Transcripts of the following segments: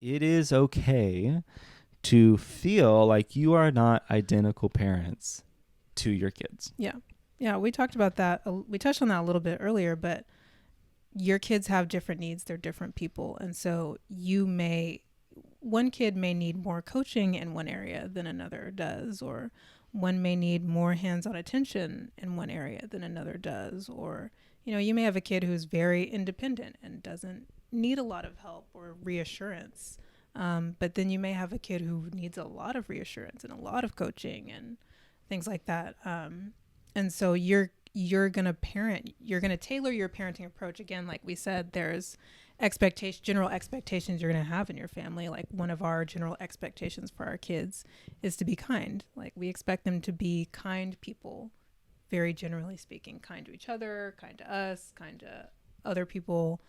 It is okay to feel like you are not identical parents to your kids. Yeah. Yeah, we talked about that. We touched on that a little bit earlier, but your kids have different needs. They're different people. And so one kid may need more coaching in one area than another does, or one may need more hands-on attention in one area than another does. Or, you may have a kid who's very independent and doesn't need a lot of help or reassurance. But then you may have a kid who needs a lot of reassurance and a lot of coaching and things like that. And so you're going to tailor your parenting approach. Again, like we said, there's general expectations you're going to have in your family. Like one of our general expectations for our kids is to be kind. Like we expect them to be kind people, very generally speaking, kind to each other, kind to us, kind to other people.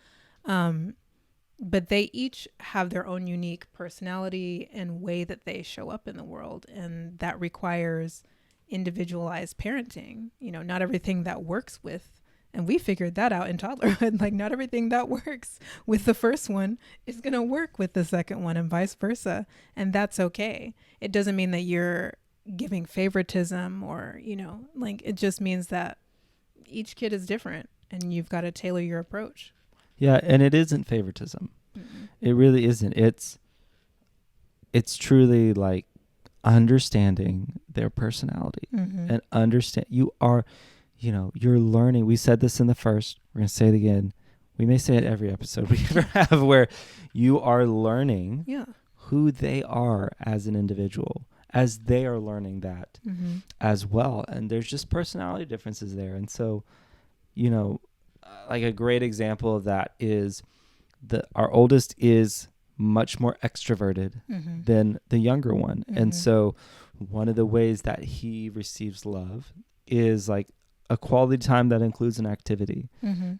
But they each have their own unique personality and way that they show up in the world. And that requires individualized parenting. Not everything that works with, and we figured that out in toddlerhood, like not everything that works with the first one is going to work with the second one and vice versa. And that's okay. It doesn't mean that you're giving favoritism or, like it just means that each kid is different and you've got to tailor your approach. Yeah, and it isn't favoritism. Mm-mm. It really isn't. It's truly like understanding their personality and you're learning. We said this in the first, we're going to say it again. We may say it every episode we ever have, where you are learning who they are as an individual, as they are learning that as well. And there's just personality differences there. And so, like a great example of that is our oldest is much more extroverted than the younger one. And so one of the ways that he receives love is like a quality time that includes an activity.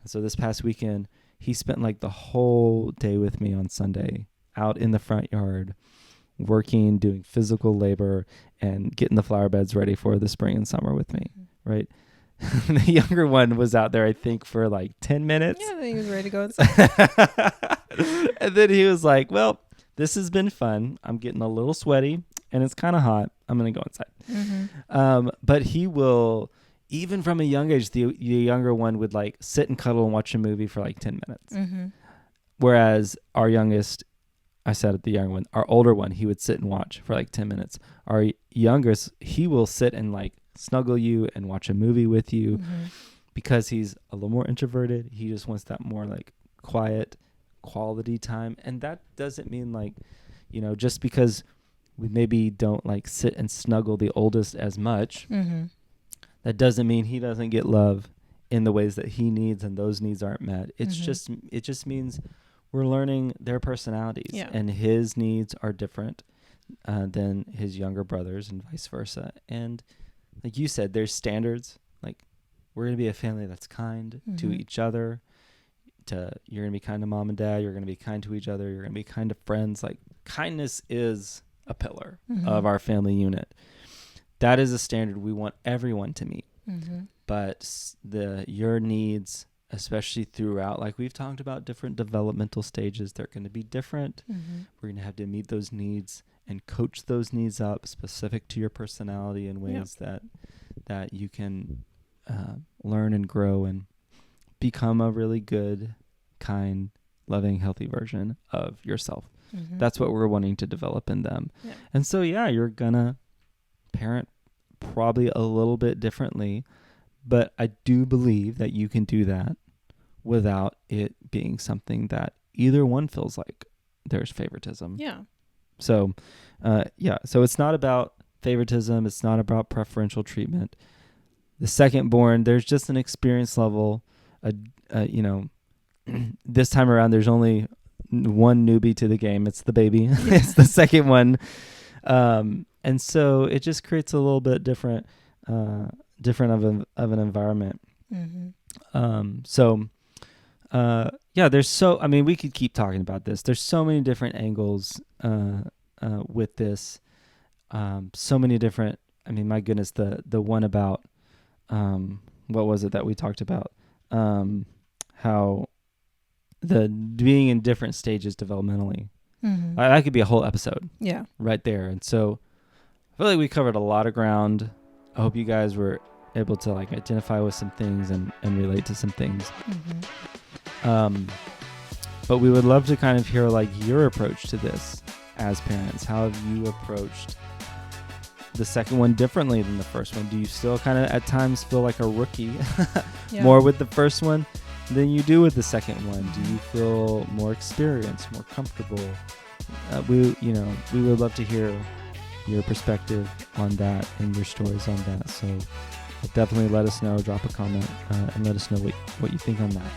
So this past weekend, he spent like the whole day with me on Sunday out in the front yard, working, doing physical labor and getting the flower beds ready for the spring and summer with me. Right. The younger one was out there, I think, for like 10 minutes. Yeah, I think he was ready to go inside. And then he was like, well, this has been fun. I'm getting a little sweaty and it's kind of hot. I'm going to go inside. But he will, even from a young age, the younger one would like sit and cuddle and watch a movie for like 10 minutes. Whereas our youngest, I said the younger one, our older one, he would sit and watch for like 10 minutes. Our youngest, he will sit and like snuggle you and watch a movie with you because he's a little more introverted. He just wants that more like quiet quality time. And that doesn't mean like, just because we maybe don't like sit and snuggle the oldest as much, that doesn't mean he doesn't get love in the ways that he needs and those needs aren't met. It just means we're learning their personalities and his needs are different than his younger brothers and vice versa. And like you said, there's standards. Like we're going to be a family that's kind to each other. You're going to be kind to mom and dad. You're going to be kind to each other. You're going to be kind to friends. Like kindness is a pillar of our family unit. That is a standard we want everyone to meet. But your needs, especially throughout, like we've talked about different developmental stages, they're going to be different. We're going to have to meet those needs and coach those needs up specific to your personality in ways that you can learn and grow and become a really good, kind, loving, healthy version of yourself. That's what we're wanting to develop in them. And so, you're going to parent probably a little bit differently, but I do believe that you can do that without it being something that either one feels like there's favoritism. So, so it's not about favoritism. It's not about preferential treatment. The second born, there's just an experience level. This time around, there's only one newbie to the game. It's the baby. It's the second one. And so it just creates a little bit different of an environment. We could keep talking about this. There's so many different angles with this. So many different, my goodness, the one about, what was it that we talked about? How the being in different stages developmentally Mm-hmm. That could be a whole episode Yeah. right there. And so I feel like we covered a lot of ground. I hope you guys were able to like identify with some things and relate to some things. Mm-hmm. But we would love to kind of hear like your approach to this as parents. How have you approached the second one differently than the first one? Do you still kind of at times feel like a rookie more with the first one than you do with the second one? Do you feel more experienced, more comfortable? We would love to hear your perspective on that and your stories on that. So definitely let us know, drop a comment, and let us know what you think on that.